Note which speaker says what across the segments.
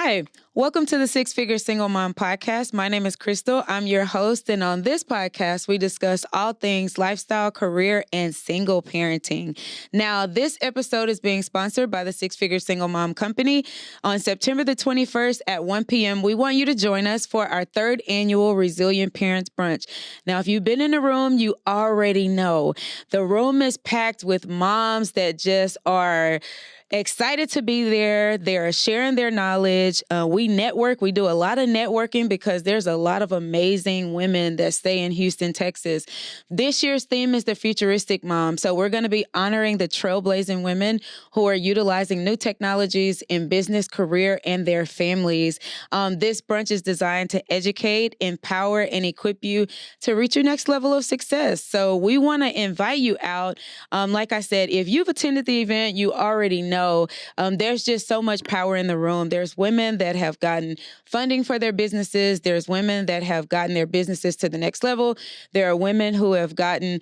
Speaker 1: Hi, welcome to the Six Figure Single Mom Podcast. My name is Crystal. I'm your host, and on this podcast, we discuss all things lifestyle, career, and single parenting. Now, this episode is being sponsored by the Six Figure Single Mom Company. On September the 21st at 1 p.m., we want you to join us for our third annual Resilient Parents Brunch. Now, if you've been in the room, you already know the room is packed with moms that just are excited to be there. They're sharing their knowledge. We network. We do a lot of networking because there's a lot of amazing women that stay in Houston, Texas. This year's theme is the Futuristic Mom. So we're going to be honoring the trailblazing women who are utilizing new technologies in business, career, and their families. This brunch is designed to educate, empower, and equip you to reach your next level of success. So we want to invite you out. Like I said, if you've attended the event, you already know there's just so much power in the room. There's women that have gotten funding for their businesses. There's women that have gotten their businesses to the next level. There are women who have gotten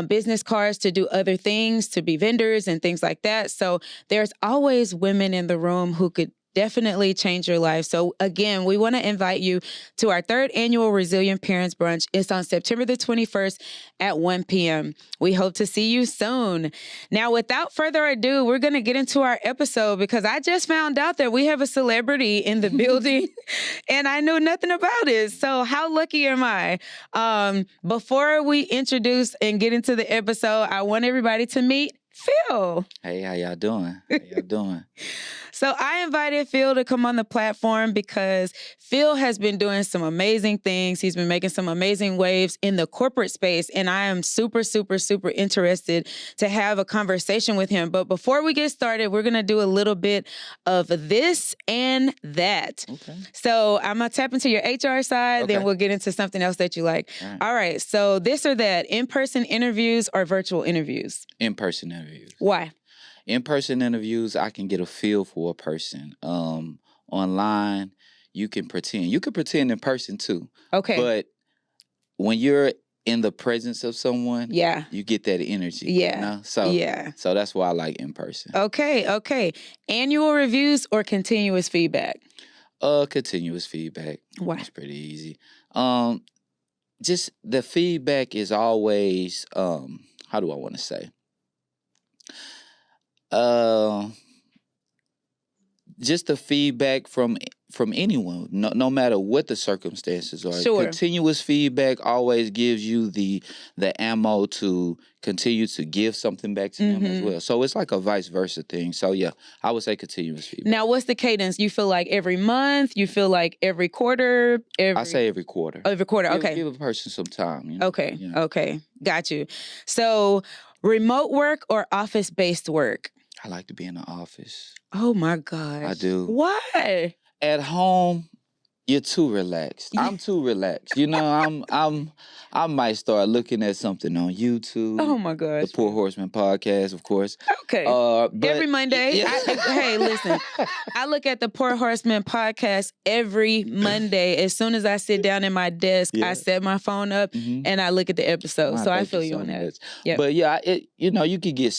Speaker 1: business cards to do other things, to be vendors and things like that. So there's always women in the room who could definitely change your life. So again, we want to invite you to our third annual Resilient Parents Brunch. It's on September the 21st at 1 p.m. We hope to see you soon. Now, without further ado, we're going to get into our episode because I just found out that we have a celebrity in the building and I knew nothing about it. So how lucky am I? Before we introduce and get into the episode, I want everybody to meet Phil.
Speaker 2: Hey, how y'all doing? How y'all doing?
Speaker 1: So I invited Phil to come on the platform because Phil has been doing some amazing things. He's been making some amazing waves in the corporate space. And I am super, super, super interested to have a conversation with him. But before we get started, we're going to do a little bit of this and that.
Speaker 2: Okay.
Speaker 1: So I'm going to tap into your HR side, then we'll get into something else that you like. All right. So this or that, in-person interviews or virtual interviews?
Speaker 2: In-person interviews.
Speaker 1: Why?
Speaker 2: In-person interviews, I can get a feel for a person. Online, you can pretend. You can pretend in person too.
Speaker 1: Okay.
Speaker 2: But when you're in the presence of someone, you get that energy.
Speaker 1: Yeah.
Speaker 2: You know? So that's why I like in-person.
Speaker 1: Okay. Annual reviews or continuous feedback?
Speaker 2: Continuous feedback.
Speaker 1: Why?
Speaker 2: It's pretty easy. Just the feedback is always, how do I want to say? Just the feedback from anyone, no matter what the circumstances are.
Speaker 1: Sure.
Speaker 2: Continuous feedback always gives you the ammo to continue to give something back to them as well. So it's like a vice versa thing. So yeah, I would say continuous feedback.
Speaker 1: Now, what's the cadence? You feel like every month? You feel like every quarter?
Speaker 2: I say every quarter.
Speaker 1: Every quarter, okay.
Speaker 2: Give a person some time. You know?
Speaker 1: Okay. Got you. So remote work or office-based work?
Speaker 2: I like to be in the office.
Speaker 1: Oh my gosh.
Speaker 2: I do.
Speaker 1: Why?
Speaker 2: At home, you're too relaxed. I'm too relaxed. You know, I might start looking at something on YouTube.
Speaker 1: Oh my gosh.
Speaker 2: The Pour Horsemen Podcast, of course.
Speaker 1: Okay.
Speaker 2: But
Speaker 1: every Monday. Hey, listen. I look at the Pour Horsemen Podcast every Monday. As soon as I sit down at my desk, I set my phone up and I look at the episode. So I feel you on that.
Speaker 2: Yep. But yeah, you could get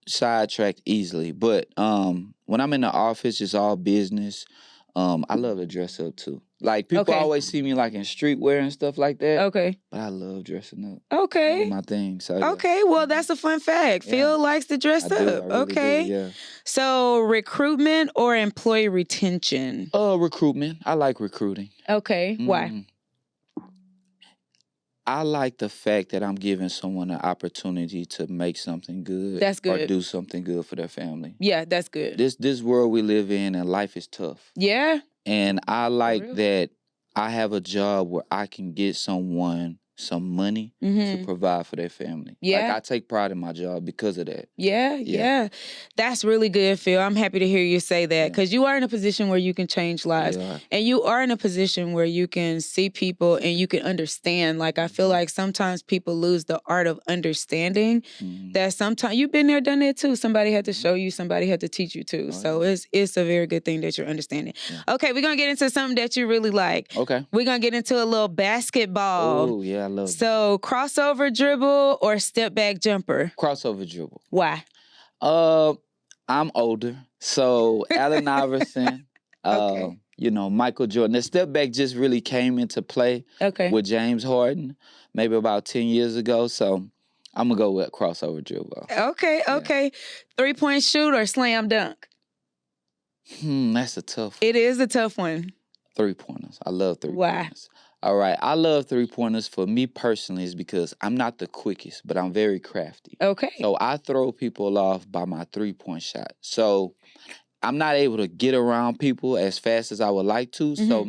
Speaker 2: sidetracked easily. But when I'm in the office, it's all business. I love to dress up too. Like people always see me like in streetwear and stuff like that. Okay. But I love dressing up.
Speaker 1: Okay.
Speaker 2: That's my thing. So, yeah.
Speaker 1: Okay. Well, that's a fun fact. Phil likes to dress up.
Speaker 2: I really
Speaker 1: okay.
Speaker 2: do, yeah.
Speaker 1: So recruitment or employee retention?
Speaker 2: Recruitment. I like recruiting.
Speaker 1: Okay. Why?
Speaker 2: I like the fact that I'm giving someone an opportunity to make something good.
Speaker 1: That's good.
Speaker 2: Or do something good for their family.
Speaker 1: Yeah, that's good.
Speaker 2: This world we live in and life is tough.
Speaker 1: Yeah.
Speaker 2: And I like that I have a job where I can get someone some money to provide for their family.
Speaker 1: Yeah.
Speaker 2: Like I take pride in my job because of that.
Speaker 1: Yeah. That's really good, Phil. I'm happy to hear you say that because you are in a position where you can change lives.
Speaker 2: Yeah.
Speaker 1: And you are in a position where you can see people and you can understand. Like I feel like sometimes people lose the art of understanding that sometimes you've been there, done that too. Somebody had to show you, somebody had to teach you too. So it's a very good thing that you're understanding. Yeah. Okay, we're going to get into something that you really like.
Speaker 2: Okay.
Speaker 1: We're going to get into a little basketball.
Speaker 2: Oh, yeah. I love
Speaker 1: So crossover dribble or step back jumper?
Speaker 2: Crossover dribble.
Speaker 1: Why?
Speaker 2: I'm older. So Allen Iverson, Michael Jordan. The step back just really came into play with James Harden maybe about 10 years ago. So I'm going to go with crossover dribble.
Speaker 1: Okay. Yeah. 3-point shoot or slam dunk?
Speaker 2: That's a tough one.
Speaker 1: It is a tough one.
Speaker 2: 3-pointers. I love 3-pointers. All right. I love 3-pointers for me personally is because I'm not the quickest, but I'm very crafty.
Speaker 1: Okay.
Speaker 2: So I throw people off by my 3-point shot. So I'm not able to get around people as fast as I would like to. Mm-hmm. So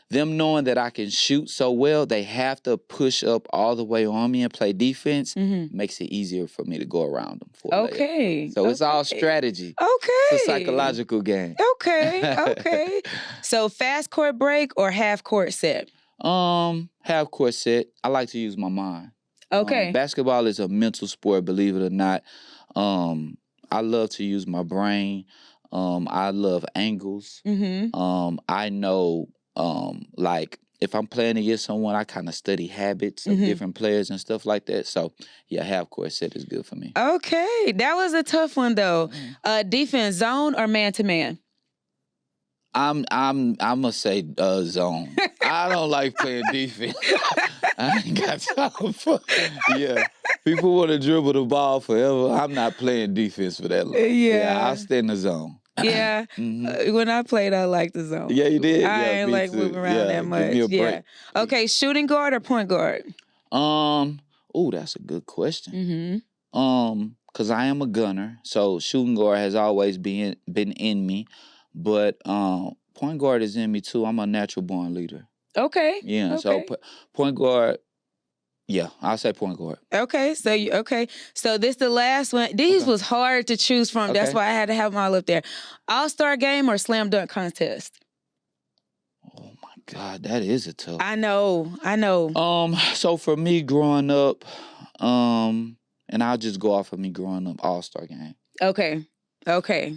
Speaker 2: them knowing that I can shoot so well, they have to push up all the way on me and play defense, makes it easier for me to go around them. So it's all strategy. It's a psychological game.
Speaker 1: Okay. So fast court break or half court set?
Speaker 2: Half court set. I like to use my mind.
Speaker 1: Okay.
Speaker 2: Basketball is a mental sport, believe it or not. I love to use my brain. I love angles. I know, if I'm playing against someone, I kind of study habits of different players and stuff like that. So, yeah, half court set is good for me.
Speaker 1: Okay, that was a tough one though. Defense, zone or man to man?
Speaker 2: I'm gonna say zone. I don't like playing defense. I ain't got time for. Yeah, people want to dribble the ball forever. I'm not playing defense for that long. Yeah, I'll stay in the zone.
Speaker 1: Yeah, when I played, I liked the zone.
Speaker 2: Yeah, you did.
Speaker 1: I ain't like moving around that much.
Speaker 2: Give me a break.
Speaker 1: Okay, shooting guard or point guard?
Speaker 2: That's a good question. Because I am a gunner, so shooting guard has always been in me. But point guard is in me too. I'm a natural born leader.
Speaker 1: Okay.
Speaker 2: Yeah. So point guard. Yeah, I'll say point guard.
Speaker 1: Okay. So this the last one. These was hard to choose from. That's why I had to have them all up there. All-star game or slam dunk contest?
Speaker 2: Oh my God, that is a tough.
Speaker 1: I know.
Speaker 2: So for me growing up, and I'll just go off of me growing up, all-star game.
Speaker 1: Okay.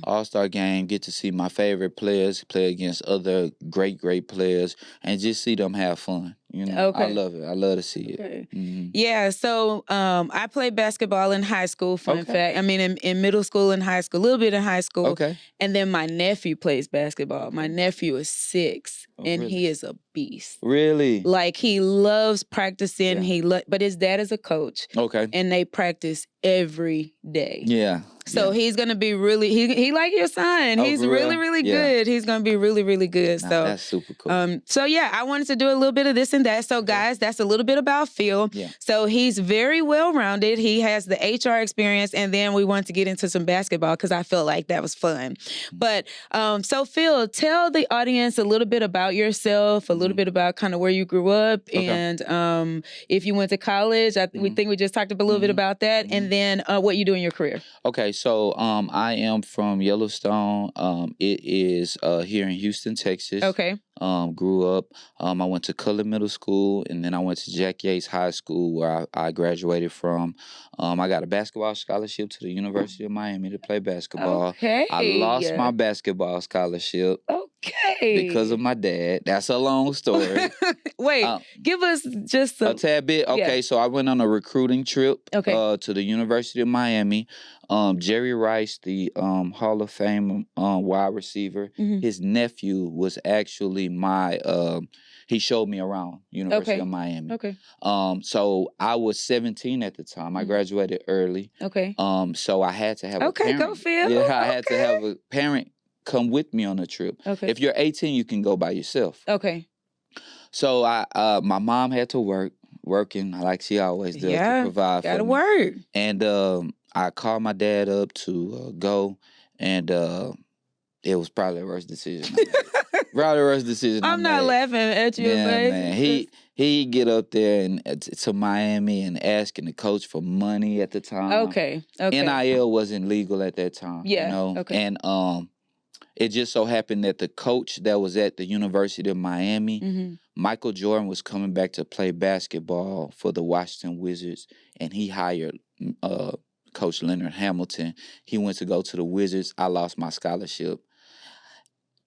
Speaker 2: All-star game, get to see my favorite players play against other great players and just see them have fun. I love it. I love to see it.
Speaker 1: Yeah, so I played basketball in high school, fun fact. I mean, in middle school and high school, a little bit in high school. And then my nephew plays basketball. My nephew is 6, and really? He is a beast.
Speaker 2: Really?
Speaker 1: Like, he loves practicing. But his dad is a coach. And they practice every day.
Speaker 2: Yeah.
Speaker 1: So he's going to be really, he like your son. He's really good. He's going to be really good. So
Speaker 2: that's super cool.
Speaker 1: So I wanted to do a little bit of this and that. So guys, that's a little bit about Phil.
Speaker 2: Yeah.
Speaker 1: So he's very well-rounded. He has the HR experience, and then we want to get into some basketball because I felt like that was fun. But so Phil, tell the audience a little bit about yourself, a little bit about kind of where you grew up, and if you went to college. We think we just talked a little bit about that, and then what you do in your career.
Speaker 2: Okay, so I am from Yellowstone. It is here in Houston, Texas. Grew up. I went to Cutler Middle School, and then I went to Jack Yates High School, where I graduated from. I got a basketball scholarship to the University of Miami to play basketball. I lost my basketball scholarship. Because of my dad. That's a long story.
Speaker 1: Wait, give us just
Speaker 2: a tad bit. So I went on a recruiting trip to the University of Miami. Jerry Rice, the Hall of Fame wide receiver, his nephew was actually my, he showed me around University of Miami. So I was 17 at the time. I graduated early. So I had to have a parent.
Speaker 1: Go Phil.
Speaker 2: Yeah, I had to have a parent come with me on the trip. If you're 18, you can go by yourself. So my mom had to working like she always does to provide for me.
Speaker 1: Gotta work.
Speaker 2: And I called my dad up to go, and it was probably the worst decision.
Speaker 1: I'm not laughing at you,
Speaker 2: man. He get up there and to Miami and asking the coach for money at the time. NIL wasn't legal at that time. And it just so happened that the coach that was at the University of Miami, Michael Jordan, was coming back to play basketball for the Washington Wizards, and he hired Coach Leonard Hamilton. He went to go to the Wizards. I lost my scholarship.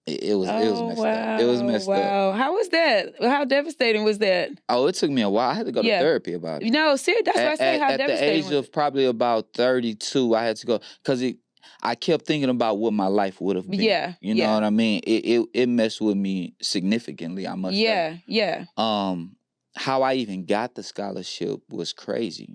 Speaker 2: It was messed up. It was messed up.
Speaker 1: How was that? How devastating was that?
Speaker 2: Oh, it took me a while. I had to go to therapy about it.
Speaker 1: No, seriously, that's why I say how devastating.
Speaker 2: At the age of probably about 32, I had to go because I kept thinking about what my life would have been.
Speaker 1: Yeah.
Speaker 2: You know what I mean? It messed with me significantly, I must say.
Speaker 1: Yeah.
Speaker 2: How I even got the scholarship was crazy.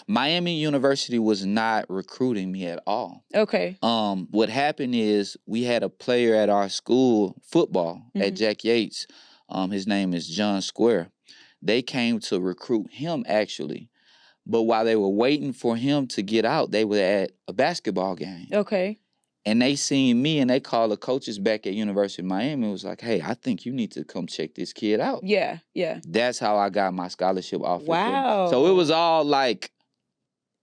Speaker 2: Miami University was not recruiting me at all.
Speaker 1: Okay.
Speaker 2: What happened is we had a player at our school, football, at Jack Yates. His name is John Square. They came to recruit him, actually. But while they were waiting for him to get out, they were at a basketball game.
Speaker 1: Okay.
Speaker 2: And they seen me, and they called the coaches back at University of Miami and was like, hey, I think you need to come check this kid out.
Speaker 1: Yeah.
Speaker 2: That's how I got my scholarship offer.
Speaker 1: Wow.
Speaker 2: So it was all like,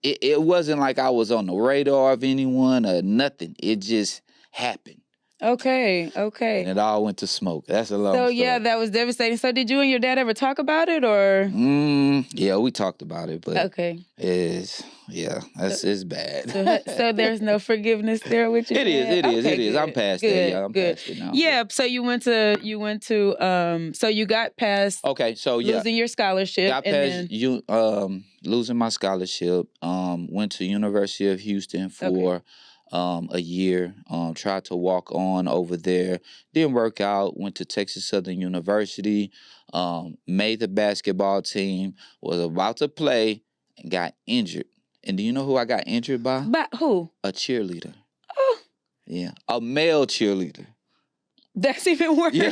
Speaker 2: it wasn't like I was on the radar of anyone or nothing. It just happened.
Speaker 1: Okay.
Speaker 2: And it all went to smoke. That's a long story.
Speaker 1: So, yeah, that was devastating. So, did you and your dad ever talk about it, or?
Speaker 2: Yeah, we talked about it, but
Speaker 1: okay.
Speaker 2: It's bad.
Speaker 1: So there's no forgiveness there with you?
Speaker 2: It is. I'm past that. Yeah, I'm past it now.
Speaker 1: Yeah, so you went to so you got past losing your scholarship.
Speaker 2: Got past losing my scholarship. Went to University of Houston for a year. Tried to walk on over there. Didn't work out. Went to Texas Southern University. Made the basketball team. Was about to play and got injured. And do you know who I got injured by?
Speaker 1: By who?
Speaker 2: A cheerleader.
Speaker 1: Oh.
Speaker 2: Yeah. A male cheerleader.
Speaker 1: That's even worse.
Speaker 2: Yeah.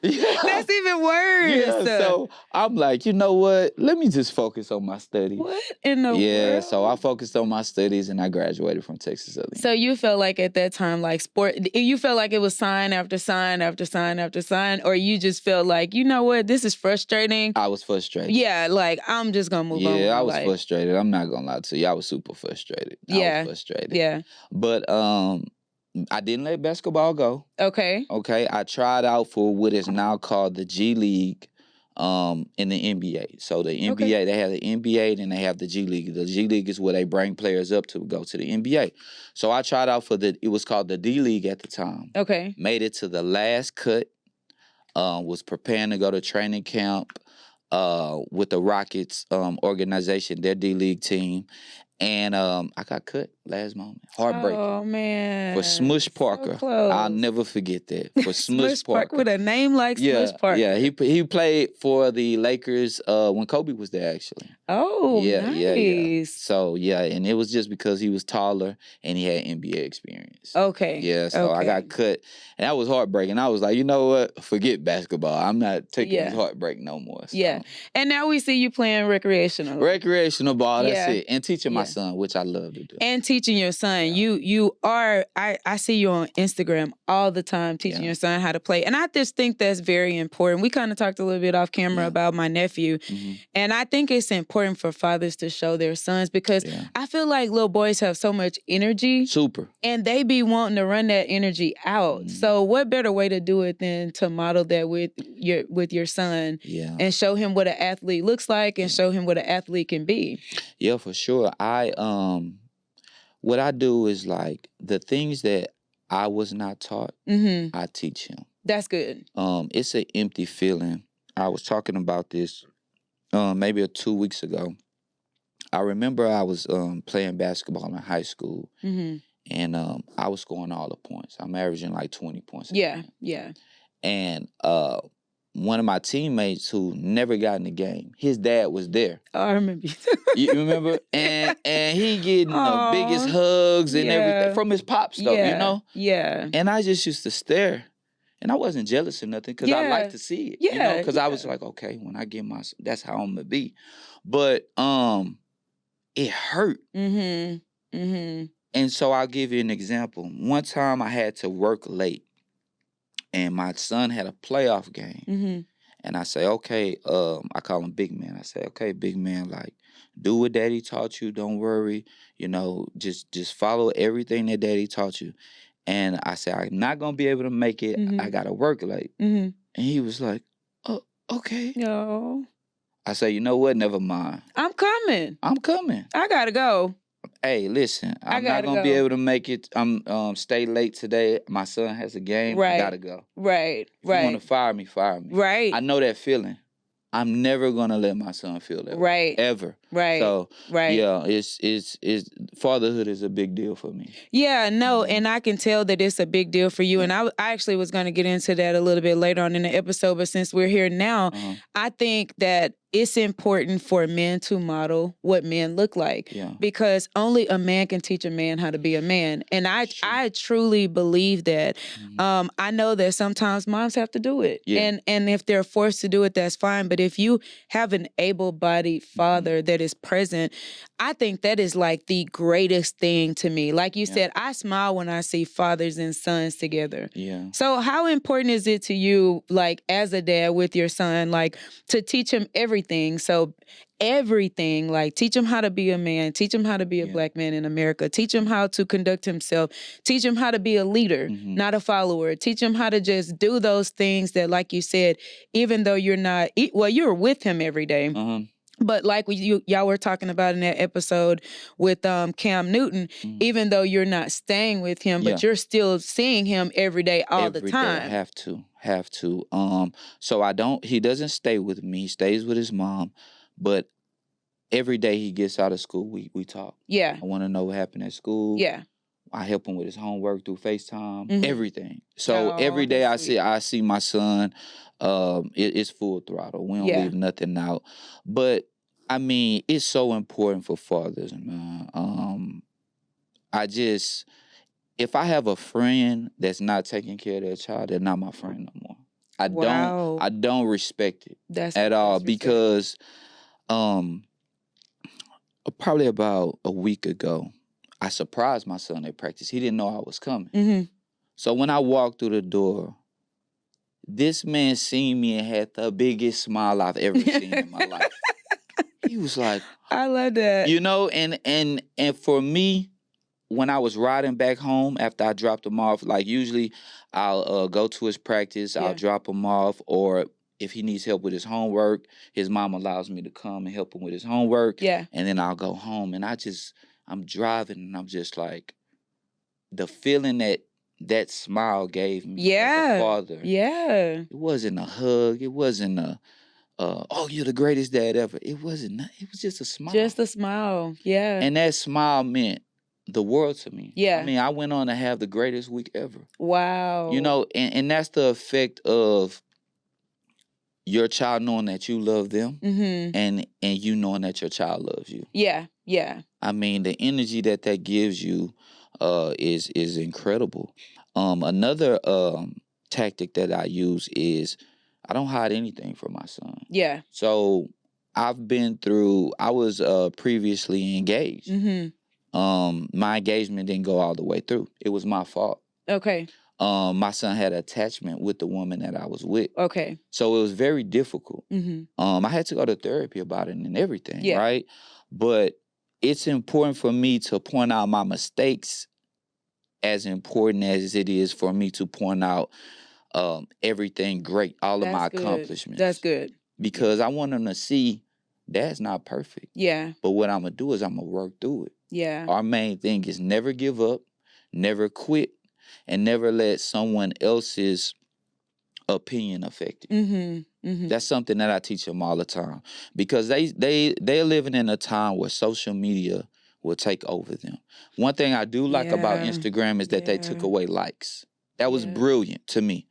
Speaker 1: That's even worse.
Speaker 2: Yeah, so I'm like, you know what? Let me just focus on my studies.
Speaker 1: What in the world?
Speaker 2: Yeah, so I focused on my studies and I graduated from Texas Southern.
Speaker 1: So you felt like at that time, like you felt like it was sign after sign after sign after sign, or you just felt like, you know what, this is frustrating?
Speaker 2: I was frustrated.
Speaker 1: Yeah, like I'm just gonna move on with my
Speaker 2: I was
Speaker 1: life.
Speaker 2: frustrated. I'm not gonna lie to you. I was super frustrated. I was frustrated.
Speaker 1: Yeah.
Speaker 2: But I didn't let basketball go.
Speaker 1: Okay.
Speaker 2: I tried out for what is now called the G League in the NBA. So the NBA, they have the NBA and they have the G League. The G League is where they bring players up to go to the NBA. So I tried out for it was called the D League at the time.
Speaker 1: Okay.
Speaker 2: Made it to the last cut. Was preparing to go to training camp with the Rockets organization, their D League team. And I got cut last moment. Heartbreaking. Oh,
Speaker 1: man.
Speaker 2: For Smush Parker.
Speaker 1: So
Speaker 2: I'll never forget that. For Smush Parker.
Speaker 1: With a name like Smush Parker.
Speaker 2: Yeah, he played for the Lakers when Kobe was there, actually.
Speaker 1: Oh, nice.
Speaker 2: Yeah. So, and it was just because he was taller and he had NBA experience.
Speaker 1: Okay.
Speaker 2: Yeah, so I got cut. And that was heartbreaking. I was like, you know what? Forget basketball. I'm not taking this heartbreak no more. So.
Speaker 1: Yeah. And now we see you playing recreational.
Speaker 2: Recreational ball, that's it. And teaching my son, which I love to do.
Speaker 1: And teaching your son. You are, I see you on Instagram all the time teaching your son how to play. And I just think that's very important. We kind of talked a little bit off camera about my nephew. Mm-hmm. And I think it's important for fathers to show their sons because I feel like little boys have so much energy.
Speaker 2: Super.
Speaker 1: And they be wanting to run that energy out. Mm-hmm. So what better way to do it than to model that with your son and show him what an athlete looks like and show him what an athlete can be.
Speaker 2: Yeah, for sure. What I do is like the things that I was not taught, I teach him.
Speaker 1: That's good.
Speaker 2: It's an empty feeling. I was talking about this maybe 2 weeks ago. I remember I was playing basketball in high school, and I was scoring all the points. I'm averaging like 20 points.
Speaker 1: Yeah.
Speaker 2: And one of my teammates who never got in the game, his dad was there.
Speaker 1: Oh, I remember.
Speaker 2: You remember? And he getting the biggest hugs and everything from his pops, though, you know?
Speaker 1: Yeah.
Speaker 2: And I just used to stare. And I wasn't jealous or nothing because I like to see it. You know? Because I was like, okay, when I get that's how I'm going to be. But it hurt. And so I'll give you an example. One time I had to work late. And my son had a playoff game. And I say, okay, I call him Big Man. I say, okay, Big Man, like, do what Daddy taught you. Don't worry. You know, just follow everything that Daddy taught you. And I said, I'm not going to be able to make it. I got to work late. And he was like, oh, okay.
Speaker 1: No.
Speaker 2: I said, you know what? Never mind.
Speaker 1: I'm coming. I got to go.
Speaker 2: Hey, listen, I'm not going to be able to make it. I'm stay late today. My son has a game.
Speaker 1: Right.
Speaker 2: I got to go.
Speaker 1: Right.
Speaker 2: If you want to fire me, fire me.
Speaker 1: Right.
Speaker 2: I know that feeling. I'm never going to let my son feel that way. Ever.
Speaker 1: Right.
Speaker 2: So
Speaker 1: right.
Speaker 2: yeah, it's fatherhood is a big deal for me.
Speaker 1: Yeah, no, and I can tell that it's a big deal for you. And I actually was going to get into that a little bit later on in the episode, but since we're here now, I think that it's important for men to model what men look like, because only a man can teach a man how to be a man. And I truly believe that. I know that sometimes moms have to do it, and if they're forced to do it, that's fine. But if you have an able-bodied father that is present, I think that is like the greatest thing to me. Like you said, I smile when I see fathers and sons together.
Speaker 2: Yeah.
Speaker 1: So how important is it to you, like as a dad with your son, like to teach him everything? So everything, like teach him how to be a man, teach him how to be a Black man in America, teach him how to conduct himself, teach him how to be a leader, not a follower, teach him how to just do those things that, like you said, even though you're not, well, you're with him every day. But like y'all were talking about in that episode with Cam Newton, even though you're not staying with him, but you're still seeing him every day, all the time.
Speaker 2: Every day, have to. So he doesn't stay with me. He stays with his mom, but every day he gets out of school, we talk. Yeah. I want to know what happened at school. Yeah. I help him with his homework through FaceTime, everything. So every day I see my son. It's full throttle. We don't leave nothing out. But I mean, it's so important for fathers, man. If I have a friend that's not taking care of their child, they're not my friend no more. I don't respect it at all, because probably about a week ago, I surprised my son at practice. He didn't know I was coming. So when I walked through the door, this man seen me and had the biggest smile I've ever seen in my life. He was like,
Speaker 1: I love that.
Speaker 2: You know, and for me, when I was riding back home after I dropped him off, like usually I'll go to his practice, I'll drop him off, or if he needs help with his homework, his mom allows me to come and help him with his homework. Yeah. And then I'll go home, and I'm driving, and I'm just like, the feeling that smile gave me as a father. Yeah. It wasn't a hug. It wasn't oh, you're the greatest dad ever. It wasn't. It was just a smile.
Speaker 1: Just a smile. Yeah.
Speaker 2: And that smile meant the world to me. Yeah. I mean, I went on to have the greatest week ever.
Speaker 1: Wow.
Speaker 2: You know, and that's the effect of your child knowing that you love them, and you knowing that your child loves you. Yeah. Yeah. I mean, the energy that gives you is incredible. Another tactic that I use is I don't hide anything from my son. Yeah. So I was previously engaged. My engagement didn't go all the way through. It was my fault. Okay. My son had an attachment with the woman that I was with. Okay. So it was very difficult. I had to go to therapy about it and everything, right? But it's important for me to point out my mistakes as important as it is for me to point out everything great, all of my accomplishments.
Speaker 1: That's good.
Speaker 2: Because I want them to see Dad's not perfect. Yeah. But what I'm going to do is I'm going to work through it. Yeah. Our main thing is never give up, never quit, and never let someone else's opinion affect you. That's something that I teach them all the time, because they're living in a time where social media will take over them. One thing I do like about Instagram is that they took away likes. That was brilliant to me,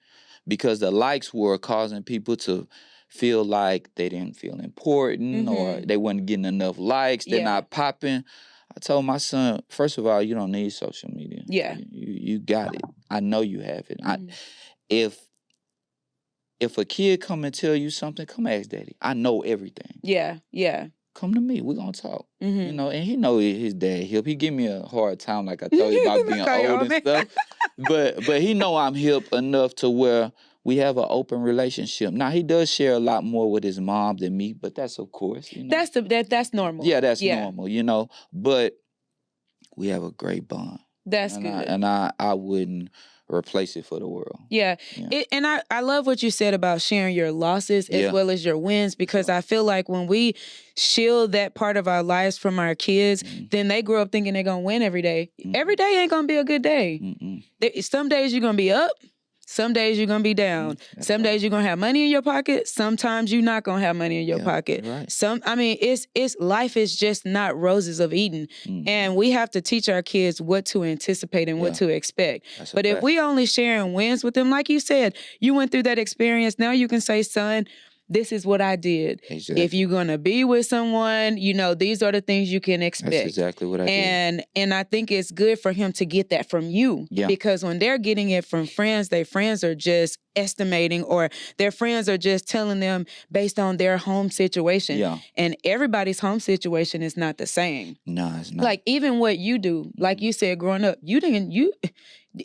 Speaker 2: because the likes were causing people to feel like they didn't feel important, or they wasn't getting enough likes. They're not popping. I told my son, first of all, you don't need social media. Yeah. You got it. I know you have it. If a kid come and tell you something, come ask daddy. I know everything. Yeah. Yeah. Come to me. We're going to talk. You know, and he know his dad hip. He give me a hard time, like I told you, about being old and stuff. But he know I'm hip enough to where we have an open relationship. Now, he does share a lot more with his mom than me, but that's of course. You know?
Speaker 1: That's normal.
Speaker 2: Yeah, that's normal, you know. But we have a great bond.
Speaker 1: That's good.
Speaker 2: And I wouldn't replace it for the world. Yeah.
Speaker 1: And I love what you said about sharing your losses as well as your wins, because I feel like when we shield that part of our lives from our kids, then they grow up thinking they're going to win every day. Every day ain't going to be a good day. Some days you're going to be up. Some days you're going to be down. Some days you're going to have money in your pocket. Sometimes you're not going to have money in your pocket.
Speaker 2: Right.
Speaker 1: It's life is just not roses of Eden. And we have to teach our kids what to anticipate and what to expect. But if we only sharing wins with them, like you said, you went through that experience. Now you can say, son, this is what I did.
Speaker 2: Exactly.
Speaker 1: If you're going to be with someone, these are the things you can expect.
Speaker 2: That's exactly what I did.
Speaker 1: And I think it's good for him to get that from you.
Speaker 2: Yeah.
Speaker 1: Because when they're getting it from friends, their friends are just estimating, or their friends are just telling them based on their home situation.
Speaker 2: Yeah.
Speaker 1: And everybody's home situation is not the same.
Speaker 2: No, it's not.
Speaker 1: Like even what you do, like you said, growing up,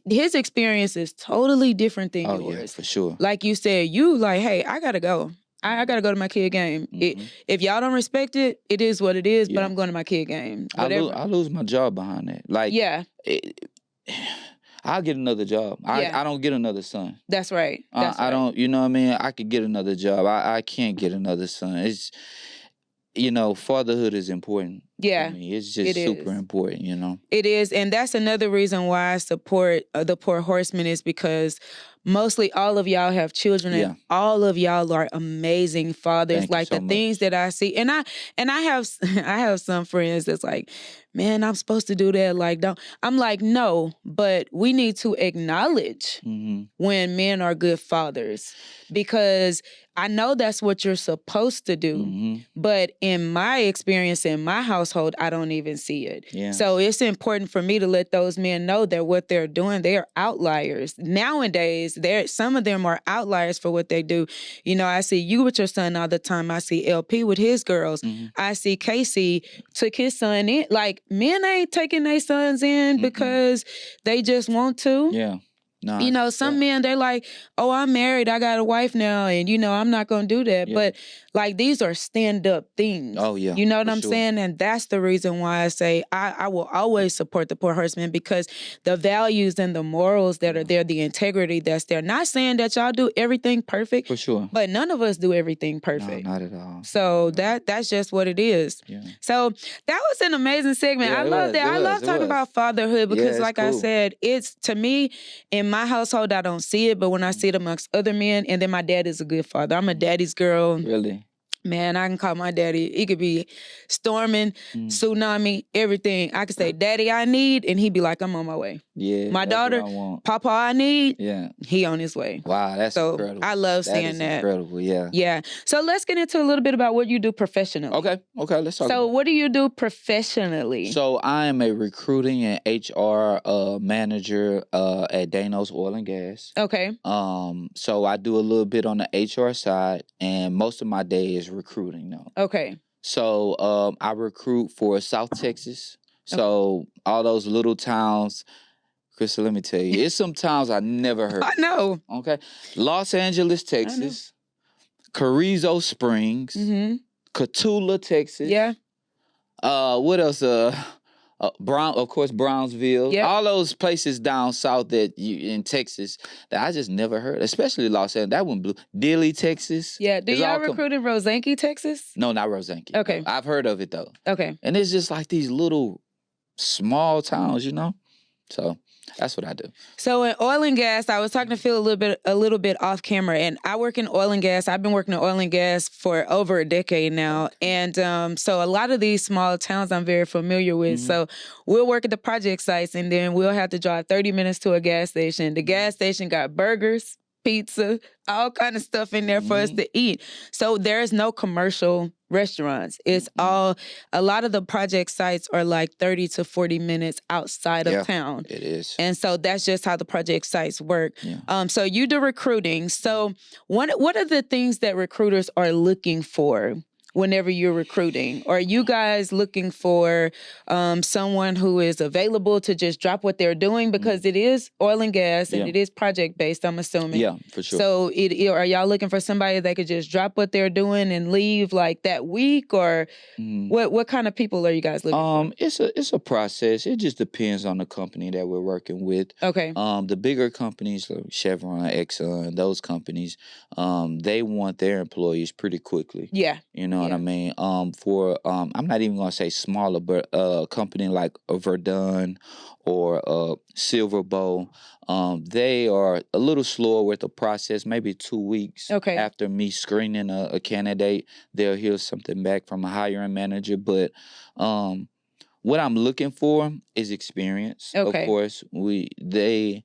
Speaker 1: his experience is totally different than yours.
Speaker 2: Yeah, for sure.
Speaker 1: Like you said, hey, I got to go. I got to go to my kid game. If y'all don't respect it, it is what it is, but I'm going to my kid game.
Speaker 2: I lose my job behind that. Like, I'll get another job. I don't get another son.
Speaker 1: That's right.
Speaker 2: I don't, you know what I mean? I could get another job. I can't get another son. It's, fatherhood is important.
Speaker 1: Yeah.
Speaker 2: To me. It's just super important,
Speaker 1: It is. And that's another reason why I support the Pour Horsemen, is because mostly all of y'all have children and all of y'all are amazing fathers.
Speaker 2: Thank
Speaker 1: like
Speaker 2: you so
Speaker 1: the things that I see. And I have some friends that's like, man, I'm supposed to do that. Like, don't. I'm like, no, but we need to acknowledge when men are good fathers, because I know that's what you're supposed to do. But in my experience, in my household, I don't even see it.
Speaker 2: Yeah.
Speaker 1: So it's important for me to let those men know that what they're doing, they are outliers. Nowadays, some of them are outliers for what they do. I see you with your son all the time. I see LP with his girls. I see Casey took his son in. Like, men ain't taking their sons in because they just want to.
Speaker 2: Yeah. No,
Speaker 1: some men, they're like, oh, I'm married, I got a wife now, and, I'm not going to do that.
Speaker 2: Yeah.
Speaker 1: But, like, these are stand-up things.
Speaker 2: Oh, yeah.
Speaker 1: You know what I'm saying? And that's the reason why I say I will always support the Pour Horsemen, because the values and the morals that are there, the integrity that's there. Not saying that y'all do everything perfect.
Speaker 2: For sure.
Speaker 1: But none of us do everything perfect.
Speaker 2: No, not at all.
Speaker 1: So that's just what it is.
Speaker 2: Yeah.
Speaker 1: So that was an amazing segment.
Speaker 2: Yeah,
Speaker 1: I love that. I love talking about fatherhood because, like I said, it's, to me, in my household, I don't see it, but when I see it amongst other men, and then my dad is a good father. I'm a daddy's girl.
Speaker 2: Really?
Speaker 1: Man, I can call my daddy. It could be storming, tsunami, everything. I could say, Daddy, I need, and he'd be like, I'm on my way.
Speaker 2: Yeah.
Speaker 1: My daughter, Papa, I need.
Speaker 2: Yeah.
Speaker 1: He on his way.
Speaker 2: Wow, that's incredible.
Speaker 1: I love seeing that.
Speaker 2: Incredible, yeah.
Speaker 1: Yeah. So let's get into a little bit about what you do professionally.
Speaker 2: Okay, let's talk.
Speaker 1: So what do you do professionally?
Speaker 2: So I am a recruiting and HR manager at Dano's Oil and Gas.
Speaker 1: Okay.
Speaker 2: So I do a little bit on the HR side, and most of my day is recruiting though.
Speaker 1: Okay.
Speaker 2: So I recruit for South Texas. So all those little towns. Crystal, let me tell you, it's some towns I never heard.
Speaker 1: I know.
Speaker 2: Okay. Los Angeles, Texas. Carrizo Springs. Cotulla, Texas.
Speaker 1: Yeah.
Speaker 2: What else? Of course, Brownsville.
Speaker 1: Yep.
Speaker 2: All those places down south in Texas that I just never heard, especially Los Angeles. That one blew. Dilley, Texas.
Speaker 1: Yeah. Do y'all recruit in Rosanke, Texas?
Speaker 2: No, not Rosanke.
Speaker 1: Okay.
Speaker 2: No. I've heard of it though.
Speaker 1: Okay.
Speaker 2: And it's just like these little small towns, So that's what I do. So
Speaker 1: in oil and gas, I was talking to Phil a little bit off camera, and I work in oil and gas. I've been working in oil and gas for over a decade now. And so a lot of these small towns I'm very familiar with. So we'll work at the project sites, and then we'll have to drive 30 minutes to a gas station. The gas station got burgers, pizza, all kind of stuff in there for us to eat. So there's no commercial restaurants. It's all, a lot of the project sites are like 30 to 40 minutes outside of town.
Speaker 2: It is.
Speaker 1: And so that's just how the project sites work.
Speaker 2: Yeah.
Speaker 1: So you do recruiting. So what are the things that recruiters are looking for whenever you're recruiting? Are you guys looking for someone who is available to just drop what they're doing? Because it is oil and gas and it is project-based, I'm assuming.
Speaker 2: Yeah, for sure.
Speaker 1: So are y'all looking for somebody that could just drop what they're doing and leave like that week? Or what kind of people are you guys looking for?
Speaker 2: It's a process. It just depends on the company that we're working with.
Speaker 1: Okay.
Speaker 2: The bigger companies like Chevron, Exxon, those companies, they want their employees pretty quickly.
Speaker 1: Yeah.
Speaker 2: You know what I mean? For I'm not even gonna say smaller, but a company like a Verdun or a Silver Bow, they are a little slower with the process. Maybe 2 weeks after me screening a candidate, they'll hear something back from a hiring manager. But what I'm looking for is experience. Of course, they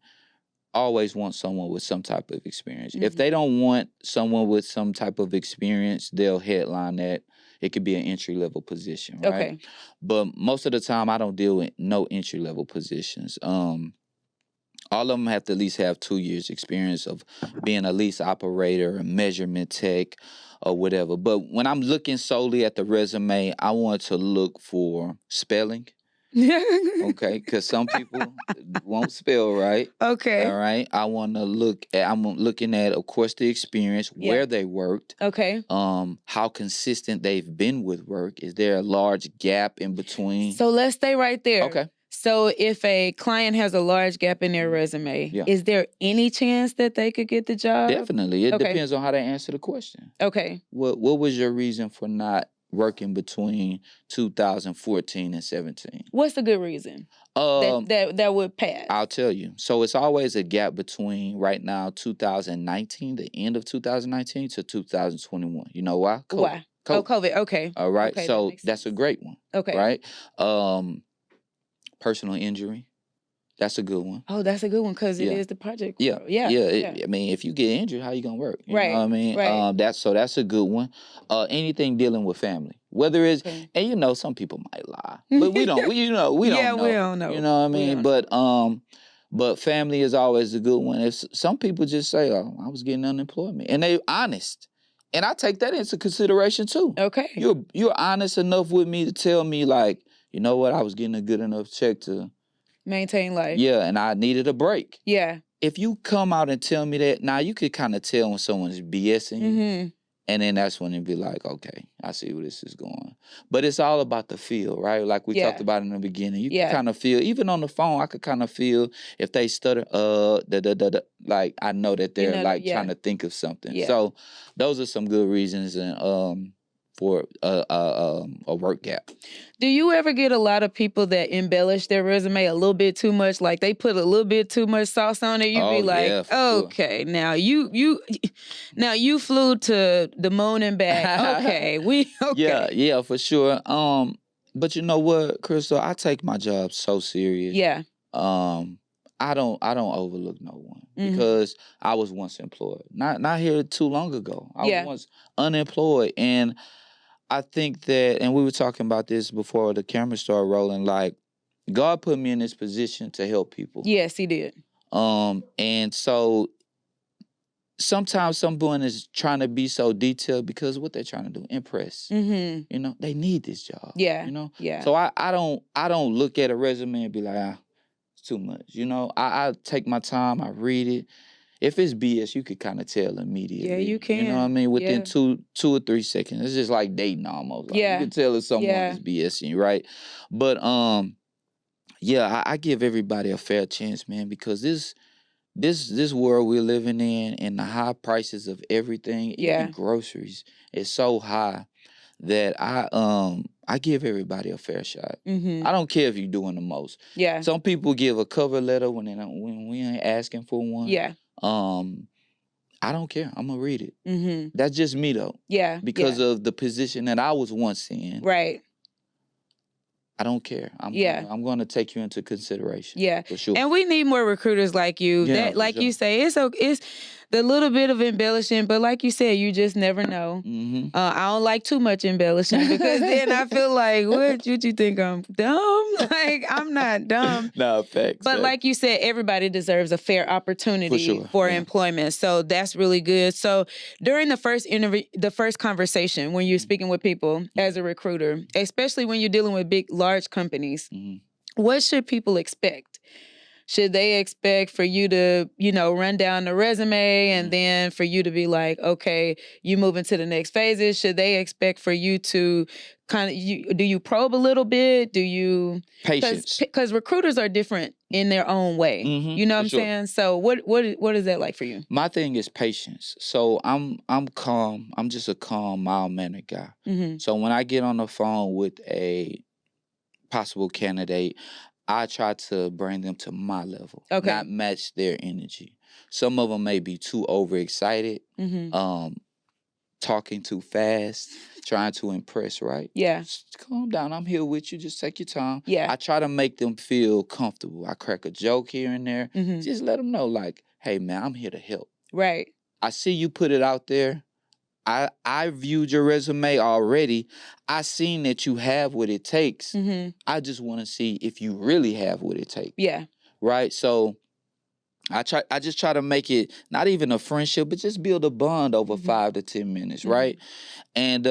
Speaker 2: always want someone with some type of experience. If they don't want someone with some type of experience, they'll headline that. It could be an entry-level position, right? But most of the time, I don't deal with no entry-level positions. All of them have to at least have 2 years experience of being a lease operator, a measurement tech, or whatever. But when I'm looking solely at the resume, I want to look for spelling. Because some people won't spell right. All right. I'm looking at, of course, the experience, where they worked. How consistent they've been with work. Is there a large gap in between?
Speaker 1: So let's stay right there. So if a client has a large gap in their resume, is there any chance that they could get the job?
Speaker 2: Definitely. It depends on how they answer the question. What was your reason for not working between 2014 and 17?
Speaker 1: What's a good reason that would pass?
Speaker 2: I'll tell you. So it's always a gap between right now 2019, the end of 2019 to 2021. You know why? COVID.
Speaker 1: Why? COVID. Okay.
Speaker 2: All right. So that's a great one. Right. Personal injury. That's a good one.
Speaker 1: Oh, that's a good one because it is the project.
Speaker 2: I mean, if you get injured, how you gonna work? You know what I mean? That's a good one. Anything dealing with family, whether it's and some people might lie, but we don't. We don't know.
Speaker 1: We don't know.
Speaker 2: You know what I mean? But family is always a good one. If some people just say, "Oh, I was getting unemployment," and they're honest, and I take that into consideration too. You're honest enough with me to tell me like, you know what, I was getting a good enough check to
Speaker 1: maintain life.
Speaker 2: Yeah, and I needed a break. If you come out and tell me that, now you could kind of tell when someone's BSing you. And then that's when it'd be like, okay, I see where this is going. But it's all about the feel, right? Like we talked about in the beginning. You can kind of feel, even on the phone, I could kind of feel if they stutter, like I know that they're trying to think of something. So those are some good reasons and for a work gap.
Speaker 1: Do you ever get a lot of people that embellish their resume a little bit too much? Like they put a little bit too much sauce on it. You be like, okay, sure. now you flew to the moon and back. Okay,
Speaker 2: Yeah, for sure. But you know what, Crystal, I take my job so serious. I don't overlook no one because I was once employed. Not here too long ago. I was once unemployed, and I think that, and we were talking about this before the camera started rolling, like, God put me in this position to help people.
Speaker 1: Yes, he did.
Speaker 2: And so sometimes someone is trying to be so detailed because what they're trying to do, impress. You know, they need this job. You know? So I don't look at a resume and be like, it's too much. You know, I take my time, I read it. If it's BS, you could kind of tell immediately.
Speaker 1: Yeah, you can.
Speaker 2: You know what I mean? Within 2 or 3 seconds. It's just like dating almost. Like, you can tell if someone is BSing, right? But I give everybody a fair chance, man, because this world we're living in and the high prices of everything, even groceries, is so high that I give everybody a fair shot. I don't care if you're doing the most. Some people give a cover letter when we ain't asking for one. I don't care. I'm gonna read it. That's just me though. Because of the position that I was once in. I don't care. I'm going to take you into consideration. For sure.
Speaker 1: And we need more recruiters like you. That, like you say, it's the little bit of embellishing, but like you said, you just never know. I don't like too much embellishing because then I feel like, what you think I'm dumb? Like, I'm not dumb.
Speaker 2: No, facts.
Speaker 1: But like you said, everybody deserves a fair opportunity for employment. So that's really good. So during the first interview, the first conversation, when you're speaking with people as a recruiter, especially when you're dealing with large companies, what should people expect? Should they expect for you to, run down the resume and then for you to be like, okay, you move into the next phases? Should they expect for you to do you probe a little bit? Do you...
Speaker 2: Patience.
Speaker 1: Because recruiters are different in their own way. You know what I'm
Speaker 2: sure.
Speaker 1: saying? So what is that like for you?
Speaker 2: My thing is patience. So I'm calm. I'm just a calm, mild-mannered guy. So when I get on the phone with a possible candidate, I try to bring them to my level, not match their energy. Some of them may be too overexcited, talking too fast, trying to impress, right?
Speaker 1: Yeah.
Speaker 2: Just calm down. I'm here with you. Just take your time.
Speaker 1: Yeah.
Speaker 2: I try to make them feel comfortable. I crack a joke here and there. Just let them know, like, hey, man, I'm here to help.
Speaker 1: Right.
Speaker 2: I see you put it out there. I viewed your resume already. I seen that you have what it takes. I just want to see if you really have what it takes.
Speaker 1: Yeah.
Speaker 2: Right? So I just try to make it not even a friendship, but just build a bond over 5 to 10 minutes, right? And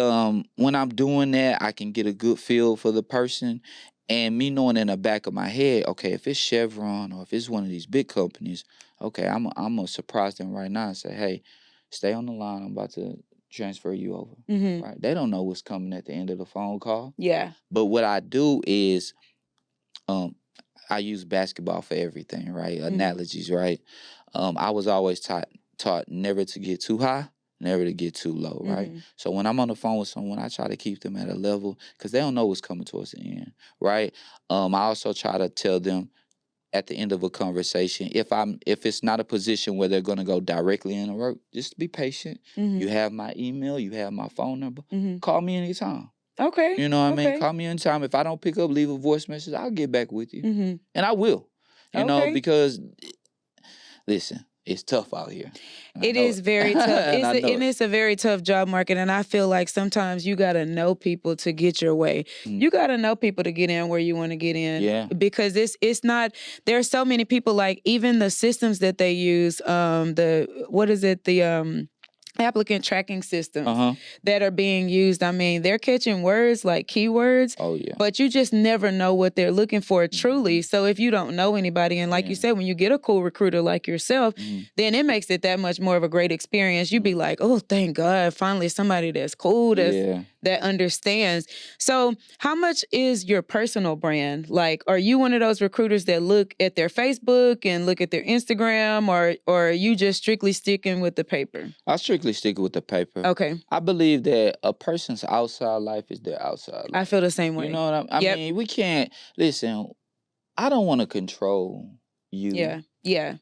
Speaker 2: when I'm doing that, I can get a good feel for the person. And me knowing in the back of my head, okay, if it's Chevron or if it's one of these big companies, okay, I'm gonna surprise them right now and say, hey, stay on the line. I'm about to transfer you over. Right? They don't know what's coming at the end of the phone call.
Speaker 1: Yeah.
Speaker 2: But what I do is I use basketball for everything, right? Analogies, right? I was always taught never to get too high, never to get too low, right? So when I'm on the phone with someone, I try to keep them at a level because they don't know what's coming towards the end, right? I also try to tell them at the end of a conversation, if it's not a position where they're going to go directly into work, just be patient. You have my email, you have my phone number. Call me anytime.
Speaker 1: Okay.
Speaker 2: You know what I mean? Call me anytime. If I don't pick up, leave a voice message, I'll get back with you. And I will. You know, because listen, it's tough out here.
Speaker 1: It is very tough. It's a very tough job market. And I feel like sometimes you got to know people to get your way. You got to know people to get in where you want to get in.
Speaker 2: Yeah.
Speaker 1: Because it's not, there are so many people, like even the systems that they use, applicant tracking systems that are being used. I mean, they're catching words like keywords, but you just never know what they're looking for truly. So if you don't know anybody, and like you said, when you get a cool recruiter like yourself, then it makes it that much more of a great experience. You'd be like, oh, thank God, finally somebody that's cool, that understands. So how much is your personal brand? Like, are you one of those recruiters that look at their Facebook and look at their Instagram, or are you just strictly sticking with the paper?
Speaker 2: I strictly stick with the paper.
Speaker 1: Okay.
Speaker 2: I believe that a person's outside life is their outside life.
Speaker 1: I feel the same way.
Speaker 2: You know what I mean? We can't, listen, I don't want to control you.
Speaker 1: Yeah.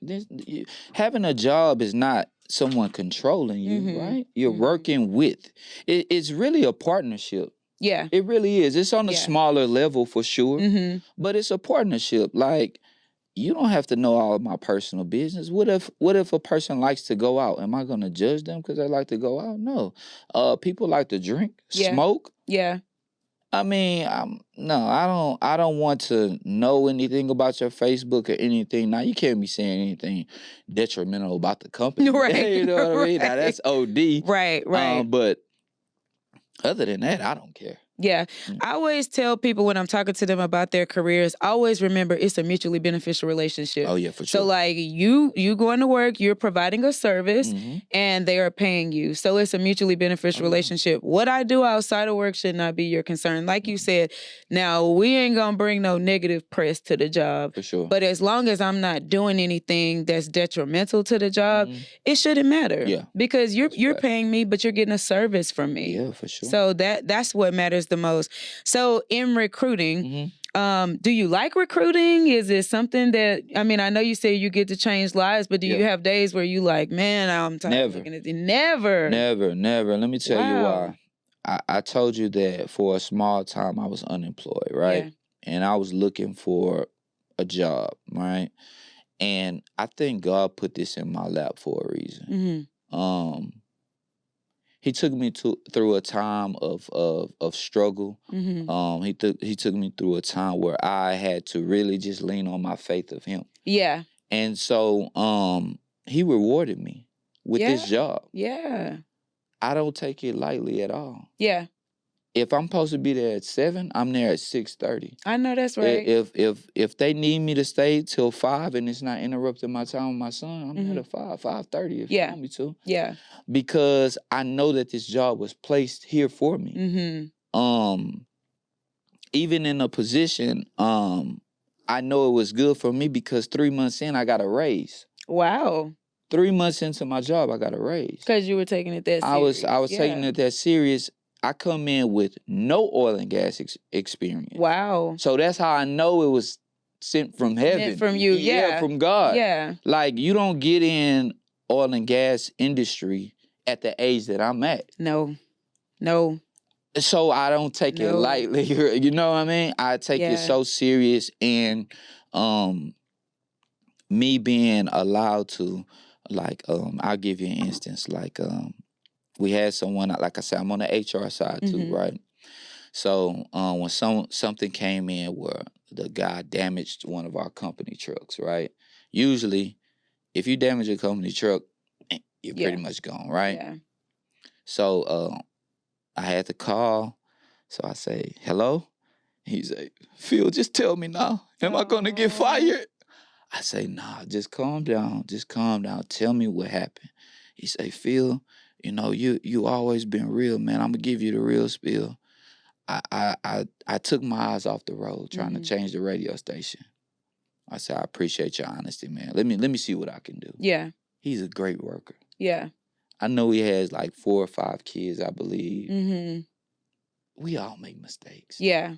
Speaker 2: Having a job is not someone controlling you, right? You're working with. It's really a partnership.
Speaker 1: Yeah.
Speaker 2: It really is. It's on a smaller level for sure, but it's a partnership. Like, you don't have to know all of my personal business. What if a person likes to go out? Am I going to judge them because they like to go out? No. People like to drink, smoke.
Speaker 1: Yeah.
Speaker 2: I mean, I don't want to know anything about your Facebook or anything. Now, you can't be saying anything detrimental about the company.
Speaker 1: Right.
Speaker 2: You know what I mean? Now, that's OD.
Speaker 1: Right.
Speaker 2: But other than that, I don't care.
Speaker 1: Yeah. I always tell people when I'm talking to them about their careers, always remember it's a mutually beneficial relationship.
Speaker 2: Oh, yeah, for sure.
Speaker 1: So like you going to work, you're providing a service and they are paying you. So it's a mutually beneficial relationship. What I do outside of work should not be your concern. Like you said, now we ain't going to bring no negative press to the job.
Speaker 2: For sure.
Speaker 1: But as long as I'm not doing anything that's detrimental to the job, it shouldn't matter.
Speaker 2: Yeah.
Speaker 1: Because you're paying me, but you're getting a service from me.
Speaker 2: Yeah, for sure.
Speaker 1: So that's what matters the most. So in recruiting, do you like recruiting? Is it something that, I mean, I know you say you get to change lives, but do you have days where you like, man, I'm tired of looking at it? Never.
Speaker 2: Let me tell you why. I told you that for a small time I was unemployed, right?
Speaker 1: Yeah.
Speaker 2: And I was looking for a job, right? And I think God put this in my lap for a reason. He took me through a time of struggle. He took me through a time where I had to really just lean on my faith of him.
Speaker 1: Yeah.
Speaker 2: And so he rewarded me with this job.
Speaker 1: Yeah.
Speaker 2: I don't take it lightly at all.
Speaker 1: Yeah.
Speaker 2: If I'm supposed to be there at 7, I'm there at 6:30.
Speaker 1: I know that's right.
Speaker 2: If they need me to stay till 5 and it's not interrupting my time with my son, I'm there at 5:30 if you want me to.
Speaker 1: Yeah.
Speaker 2: Because I know that this job was placed here for me. Even in a position, I know it was good for me because 3 months in, I got a raise.
Speaker 1: Wow.
Speaker 2: 3 months into my job, I got a raise.
Speaker 1: Because you were taking it that serious.
Speaker 2: I was taking it that serious. I come in with no oil and gas experience.
Speaker 1: Wow.
Speaker 2: So that's how I know it was sent from heaven.
Speaker 1: Meant from you, yeah.
Speaker 2: From God.
Speaker 1: Yeah.
Speaker 2: Like, you don't get in oil and gas industry at the age that I'm at.
Speaker 1: No.
Speaker 2: So I don't take it lightly. You know what I mean? I take it so serious. And me being allowed to, like, I'll give you an instance. Like, we had someone, like I said, I'm on the HR side too, right? So when something came in where the guy damaged one of our company trucks, right? Usually, if you damage a company truck, you're pretty much gone, right?
Speaker 1: Yeah.
Speaker 2: So I had to call. So I say, hello? He's like, Phil, just tell me now. Am I going to get fired? I say, nah, just calm down. Just calm down. Tell me what happened. He say, Phil, you know, you always been real, man. I'm going to give you the real spiel. I took my eyes off the road trying to change the radio station. I said, I appreciate your honesty, man. Let me see what I can do.
Speaker 1: Yeah.
Speaker 2: He's a great worker.
Speaker 1: Yeah.
Speaker 2: I know he has like 4 or 5 kids, I believe.
Speaker 1: Mm-hmm.
Speaker 2: We all make mistakes.
Speaker 1: Yeah.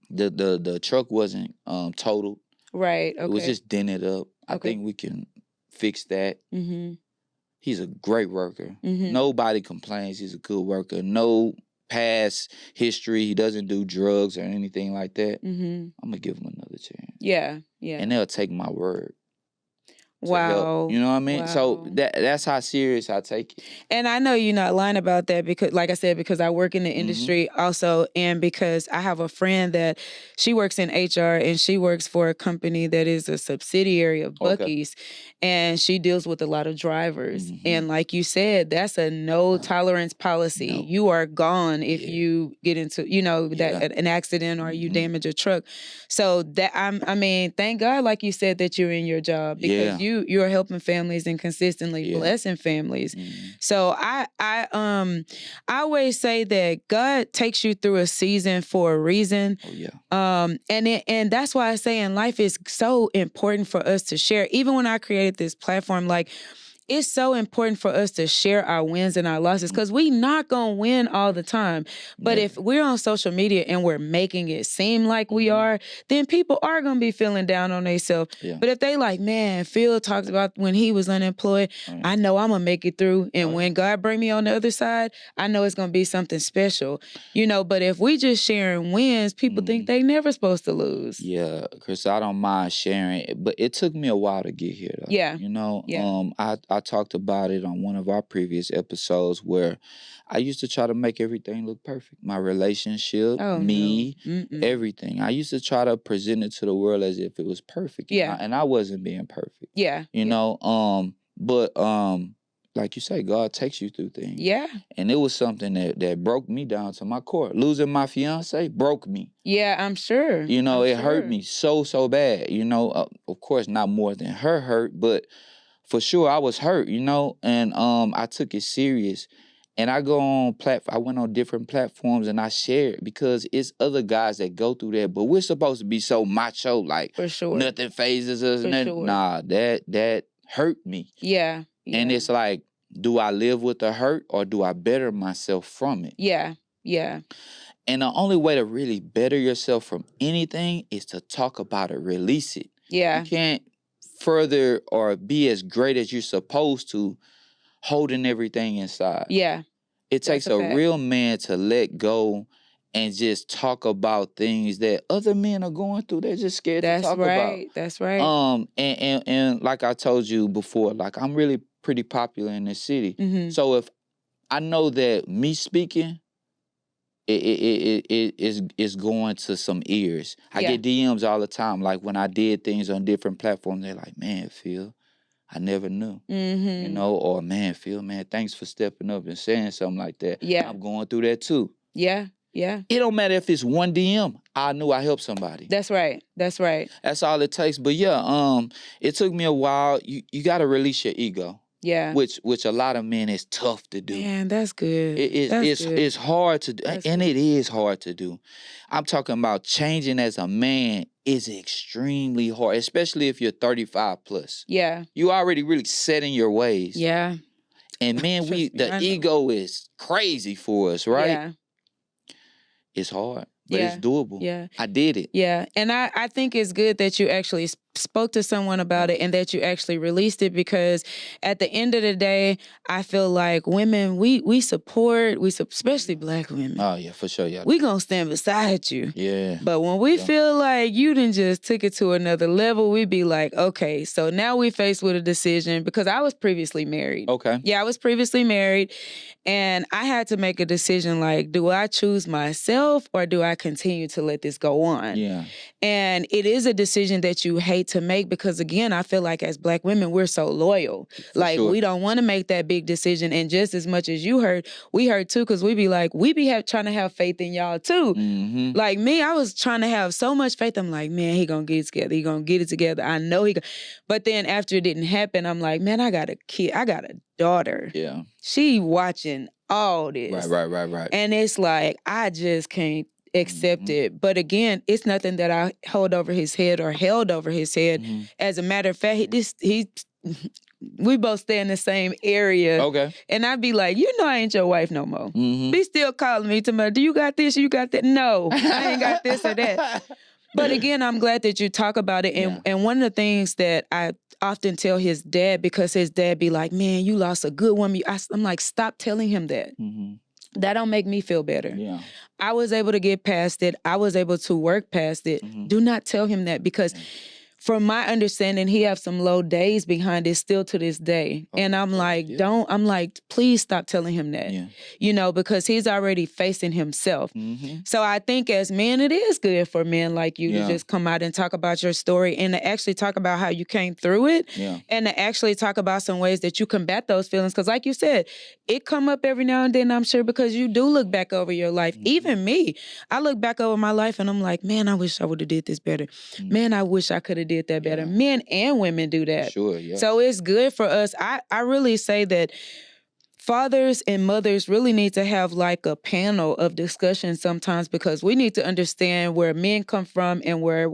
Speaker 2: The truck wasn't totaled.
Speaker 1: Right. Okay.
Speaker 2: It was just dented up. I think we can fix that. He's a great worker. Nobody complains. He's a good worker. No past history. He doesn't do drugs or anything like that. I'm gonna give him another chance.
Speaker 1: Yeah. Yeah.
Speaker 2: And they'll take my word.
Speaker 1: Wow.
Speaker 2: Help. You know what I mean? Wow. So that's how serious I take it.
Speaker 1: And I know you're not lying about that because, like I said, because I work in the industry also, and because I have a friend that she works in HR and she works for a company that is a subsidiary of Buc-ee's, and she deals with a lot of drivers. And like you said, that's a no tolerance policy. No. You are gone if you get into, you know, that an accident or you damage a truck. So that I mean, thank God, like you said, that you're in your job because you're helping families and consistently blessing families. So I always say that God takes you through a season for a reason. And that's why I say in life it's so important for us to share. Even when I created this platform, like, it's so important for us to share our wins and our losses because we not going to win all the time. But if we're on social media and we're making it seem like we are, then people are going to be feeling down on themselves. But if they like, man, Phil talked about when he was unemployed, I know I'm going to make it through. And when God bring me on the other side, I know it's going to be something special. You know, but if we just sharing wins, people think they never supposed to lose.
Speaker 2: Yeah, Chris, I don't mind sharing it, but it took me a while to get here, though.
Speaker 1: Yeah.
Speaker 2: You know, I talked about it on one of our previous episodes where I used to try to make everything look perfect. My relationship, everything. I used to try to present it to the world as if it was perfect. And I wasn't being perfect. You know, but like you say, God takes you through things. And it was something that broke me down to my core. Losing my fiance broke me.
Speaker 1: I'm sure.
Speaker 2: You know, it hurt me so bad. You know, of course, not more than her hurt, but for sure, I was hurt, you know, and I took it serious. And I went on different platforms and I shared because it's other guys that go through that, but we're supposed to be so macho, like nothing phases us. Nah, that hurt me. And it's like, do I live with the hurt or do I better myself from it? And the only way to really better yourself from anything is to talk about it, release it. You can't further or be as great as you're supposed to holding everything inside. It takes a real man to let go and just talk about things that other men are going through. They're just scared to talk about.
Speaker 1: That's right.
Speaker 2: And like I told you before, like I'm really pretty popular in this city. So if I know that me speaking it is going to some ears. I get DMs all the time. Like when I did things on different platforms, they're like, man, Phil, I never knew. You know, or man, Phil, man, thanks for stepping up and saying something like that. I'm going through that too. It don't matter if it's one DM. I knew I helped somebody.
Speaker 1: That's right. That's all
Speaker 2: it takes. But it took me a while. You got to release your ego.
Speaker 1: Yeah.
Speaker 2: Which a lot of men is tough to do.
Speaker 1: Man, that's good.
Speaker 2: It's hard to do, and it is hard to do. I'm talking about changing as a man is extremely hard, especially if you're 35 plus.
Speaker 1: Yeah.
Speaker 2: You already really set in your ways.
Speaker 1: Yeah.
Speaker 2: And man, the ego is crazy for us, right?
Speaker 1: Yeah.
Speaker 2: It's hard, but it's doable.
Speaker 1: Yeah.
Speaker 2: I did it.
Speaker 1: Yeah. And I think it's good that you actually spoke to someone about it and that you actually released it, because at the end of the day, I feel like women, we support, especially Black women.
Speaker 2: Oh, yeah, for sure. Yeah.
Speaker 1: We gonna stand beside you.
Speaker 2: Yeah.
Speaker 1: But when we feel like you done just took it to another level, we be like, okay, so now we faced with a decision, because I was previously married.
Speaker 2: Okay.
Speaker 1: Yeah, I was previously married, and I had to make a decision like, do I choose myself or do I continue to let this go on?
Speaker 2: Yeah.
Speaker 1: And it is a decision that you hate to make, because again, I feel like as Black women, we're so loyal. Like we don't want to make that big decision. And just as much as you hurt, we hurt too, because we be like, trying to have faith in y'all too.
Speaker 2: Mm-hmm.
Speaker 1: Like me, I was trying to have so much faith. I'm like, man, he gonna get it together. He gonna get it together. I know he gonna. But then after it didn't happen, I'm like, man, I got a kid. I got a daughter.
Speaker 2: Yeah.
Speaker 1: She watching all this.
Speaker 2: Right.
Speaker 1: And it's like, I just can't accept it. But again, it's nothing that I hold over his head or held over his head.
Speaker 2: Mm-hmm.
Speaker 1: As a matter of fact, we both stay in the same area.
Speaker 2: Okay.
Speaker 1: And I'd be like, you know I ain't your wife no more.
Speaker 2: Mm-hmm.
Speaker 1: Be still calling me to me, do you got this? You got that? No, I ain't got this or that. But again, I'm glad that you talk about it. And one of the things that I often tell his dad, because his dad be like, man, you lost a good woman. I'm like, stop telling him that.
Speaker 2: Mm-hmm.
Speaker 1: That don't make me feel better.
Speaker 2: Yeah.
Speaker 1: I was able to get past it. I was able to work past it.
Speaker 2: Mm-hmm.
Speaker 1: Do not tell him that, because from my understanding, he have some low days behind it still to this day. And I'm like, please stop telling him that.
Speaker 2: Yeah.
Speaker 1: You know, because he's already facing himself.
Speaker 2: Mm-hmm.
Speaker 1: So I think as men, it is good for men like you to just come out and talk about your story and to actually talk about how you came through it.
Speaker 2: Yeah.
Speaker 1: And to actually talk about some ways that you combat those feelings. Because like you said, it come up every now and then, I'm sure, because you do look back over your life. Mm-hmm. Even me, I look back over my life and I'm like, man, I wish I would have did this better. Mm-hmm. Man, I wish I could have did that better. Men and women do that.
Speaker 2: Sure, yeah.
Speaker 1: So it's good for us. I really say that fathers and mothers really need to have like a panel of discussion sometimes, because we need to understand where men come from and where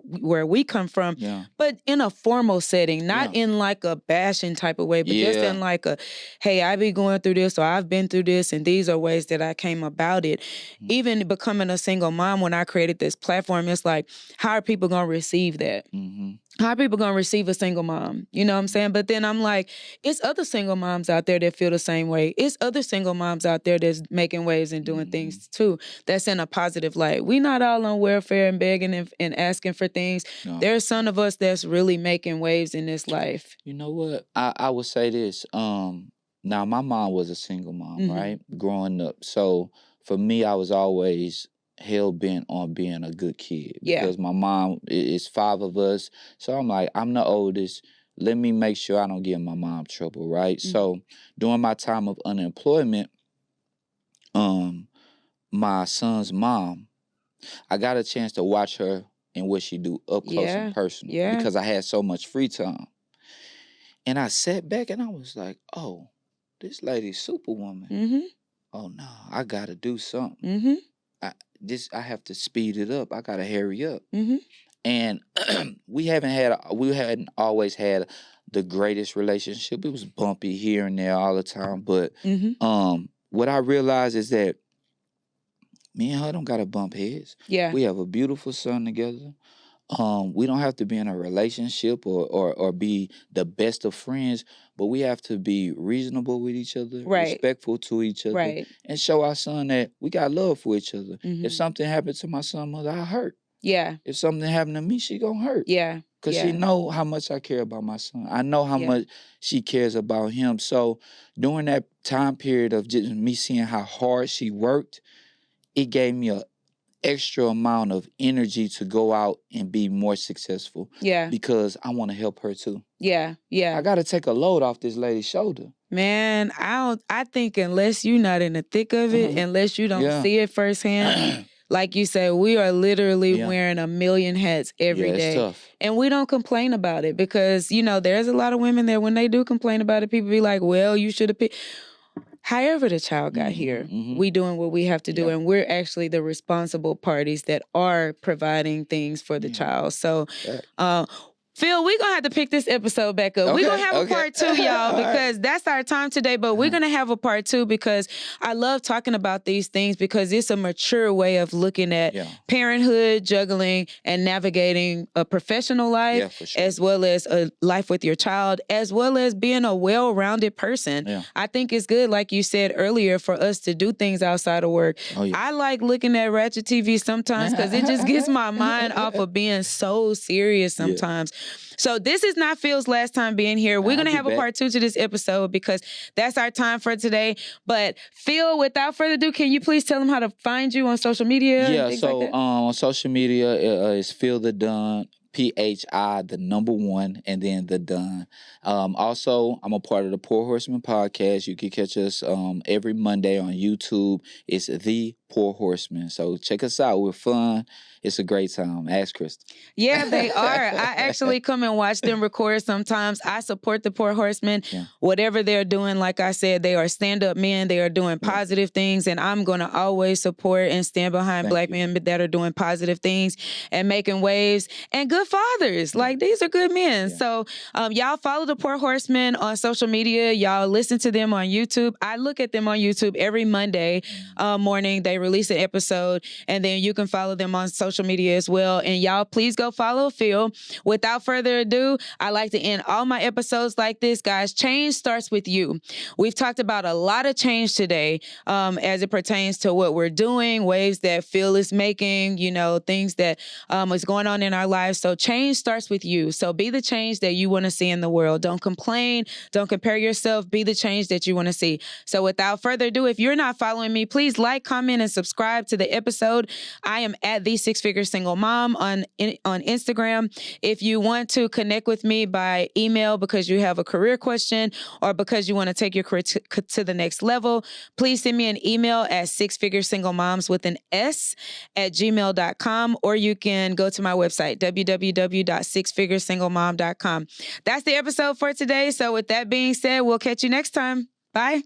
Speaker 1: we come from, but in a formal setting, not in like a bashing type of way, but just in like a, hey, I be going through this, or I've been through this, and these are ways that I came about it. Mm-hmm. Even becoming a single mom, when I created this platform, it's like, how are people going to receive that? Mm-hmm. How are people going to receive a single mom? You know what I'm saying? But then I'm like, it's other single moms out there that feel the same way. It's other single moms out there that's making waves and doing things too, that's in a positive light. We not all on welfare and begging and asking for things. No. There's some of us that's really making waves in this life.
Speaker 2: You know what? I would say this. Now, my mom was a single mom, right? Growing up. So for me, I was always hell-bent on being a good kid, because my mom is 5 of us, so I'm like, I'm the oldest, let me make sure I don't give my mom trouble, right? So during my time of unemployment, my son's mom, I got a chance to watch her and what she do up close and personal, because I had so much free time. And I sat back and I was like, oh, this lady's superwoman. Oh no, I gotta do something. I have to speed it up. I gotta hurry up. And we hadn't always had the greatest relationship. It was bumpy here and there all the time. But what I realized is that me and her don't gotta bump heads. Yeah. We have a beautiful son together. We don't have to be in a relationship or be the best of friends, but we have to be reasonable with each other, respectful to each other, and show our son that we got love for each other. If something happened to my son's mother, I hurt. Yeah. If something happened to me, she gonna hurt. Yeah. Because she know how much I care about my son. I know how much she cares about him. So during that time period of just me seeing how hard she worked, it gave me a extra amount of energy to go out and be more successful. Yeah. Because I want to help her too. Yeah. Yeah. I got to take a load off this lady's shoulder.
Speaker 1: Man, I think unless you're not in the thick of it, unless you don't see it firsthand, like you said, we are literally wearing a million hats every day.
Speaker 2: Tough.
Speaker 1: And we don't complain about it because, there's a lot of women that when they do complain about it, people be like, well, you should have picked. However the child got here, we doing what we have to do. And we're actually the responsible parties that are providing things for the child. So, Phil, we're going to have to pick this episode back up. We're going to have a part 2, y'all, because that's our time today. But we're going to have a part 2 because I love talking about these things because it's a mature way of looking at parenthood, juggling, and navigating a professional life, as well as a life with your child, as well as being a well-rounded person. Yeah. I think it's good, like you said earlier, for us to do things outside of work. Oh, yeah. I like looking at Ratchet TV sometimes because it just gets my mind off of being so serious sometimes. So this is not Phil's last time being here. We're going to have a part 2 to this episode because that's our time for today. But Phil, without further ado, can you please tell them how to find you on social media?
Speaker 2: Yeah, so on social media, it's Phil the Dunn, PHI, the number 1, and then the Dunn. Also, I'm a part of the Pour Horsemen Podcast. You can catch us every Monday on YouTube. It's the Pour Horsemen. So check us out. We're fun. It's a great time. Ask Krista.
Speaker 1: Yeah, they are. I actually come and watch them record sometimes. I support the Pour Horsemen. Yeah. Whatever they're doing, like I said, they are stand-up men. They are doing positive things, and I'm going to always support and stand behind Black men that are doing positive things and making waves and good fathers. Like, these are good men. Yeah. So y'all follow the Pour Horsemen on social media. Y'all listen to them on YouTube. I look at them on YouTube every Monday morning. They release an episode, and then you can follow them on social media as well. And y'all, please go follow Phil. Without further ado, I like to end all my episodes like this, guys. Change starts with you. We've talked about a lot of change today as it pertains to what we're doing, waves that Phil is making, things that is going on in our lives. So change starts with you. So be the change that you want to see in the world. Don't complain. Don't compare yourself. Be the change that you want to see. So without further ado, if you're not following me, please like, comment, and subscribe to the episode. I am at the Six-Figure Single Mom on Instagram. If you want to connect with me by email because you have a career question or because you want to take your career to the next level, please send me an email at sixfiguresinglemoms with an S at gmail.com, or you can go to my website, www.sixfiguresinglemom.com. That's the episode for today. So with that being said, we'll catch you next time. Bye.